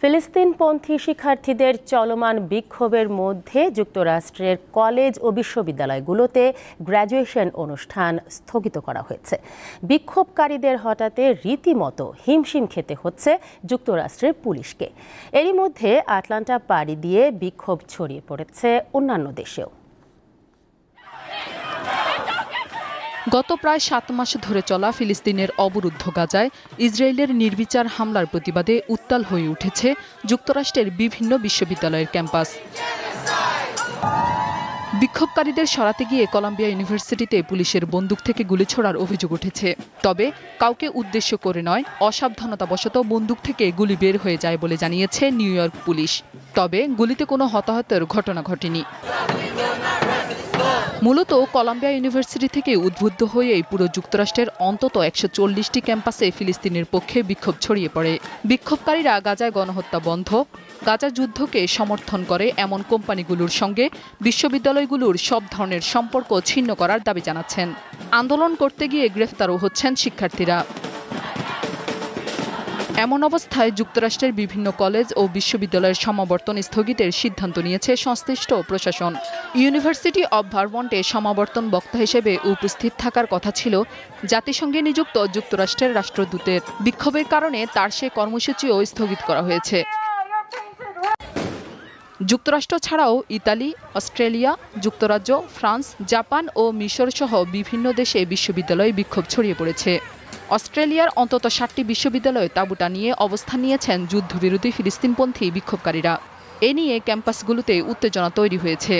ফিলিস্তিনপন্থী শিক্ষার্থীদের চলমান বিক্ষোভের মধ্যে যুক্তরাষ্ট্রের কলেজ ও বিশ্ববিদ্যালয়গুলোতে গ্র্যাজুয়েশন অনুষ্ঠান স্থগিত করা হয়েছে। বিক্ষোভকারীদের হটাতে রীতিমতো হিমশিম খেতে হচ্ছে যুক্তরাষ্ট্রের পুলিশকে। এরই মধ্যে আটলান্টা পাড়ি দিয়ে বিক্ষোভ ছড়িয়ে পড়েছে অন্যান্য দেশেও। গত প্রায় 7 মাস ধরে চলা ফিলিস্তিনের অবরুদ্ধ গাজায় ইসরায়েলের নির্বিচার হামলার প্রতিবাদে উত্তাল হয়ে উঠেছে যুক্তরাষ্ট্রের বিভিন্ন বিশ্ববিদ্যালয়ের ক্যাম্পাস। বিক্ষোভকারীদের সরাতে গিয়ে কলাম্বিয়া ইউনিভার্সিটিতে পুলিশের বন্দুক থেকে গুলি ছোড়ার অভিযোগ উঠেছে। তবে কাউকে উদ্দেশ্য করে নয়, অসাবধানতাবশত বন্দুক থেকে গুলি বের হয়ে যায় বলে জানিয়েছে নিউ ইয়র্ক পুলিশ। তবে গুলিতে কোনো হতাহতের ঘটনা ঘটেনি। মূলত কলাম্বিয়া ইউনিভার্সিটি থেকে উদ্বুদ্ধ হয়ে পুরো যুক্তরাষ্ট্রের অন্তত 140টি ক্যাম্পাসে ফিলিস্তিনের পক্ষে বিক্ষোভ ছড়িয়ে পড়ে। বিক্ষোভকারীরা গাজায় গণহত্যা বন্ধ, গাজা যুদ্ধকে সমর্থন করে এমন কোম্পানিগুলোর সঙ্গে বিশ্ববিদ্যালয়গুলোর সব ধরনের সম্পর্ক ছিন্ন করার দাবি জানাচ্ছেন। আন্দোলন করতে গিয়ে গ্রেফতারও হচ্ছেন শিক্ষার্থীরা। এমন অবস্থায় যুক্তরাষ্ট্রের বিভিন্ন কলেজ ও বিশ্ববিদ্যালয়ের সমাবর্তন স্থগিতের সিদ্ধান্ত নিয়েছে সংশ্লিষ্ট প্রশাসন। ইউনিভার্সিটি অব ভারমন্টে সমাবর্তন বক্তা হিসেবে উপস্থিত থাকার কথা ছিল জাতিসংঘে নিযুক্ত যুক্তরাষ্ট্রের রাষ্ট্রদূতের। বিক্ষোভের কারণে তার সে কর্মসূচিও স্থগিত করা হয়েছে। যুক্তরাষ্ট্র ছাড়াও ইতালি, অস্ট্রেলিয়া, যুক্তরাজ্য, ফ্রান্স, জাপান ও মিশর সহ বিভিন্ন দেশে বিশ্ববিদ্যালয়ে বিক্ষোভ ছড়িয়ে পড়েছে। অস্ট্রেলিয়ার অন্তত 7টি বিশ্ববিদ্যালয়ে তাঁবু টানিয়ে অবস্থান নিয়েছেন যুদ্ধবিরোধী ফিলিস্তিনপন্থী বিক্ষোভকারীরা। এ নিয়ে ক্যাম্পাসগুলোতে উত্তেজনা তৈরি হয়েছে।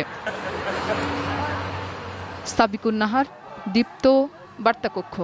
সাবিকুন নাহার, দীপ্ত, বার্তাকক্ষ।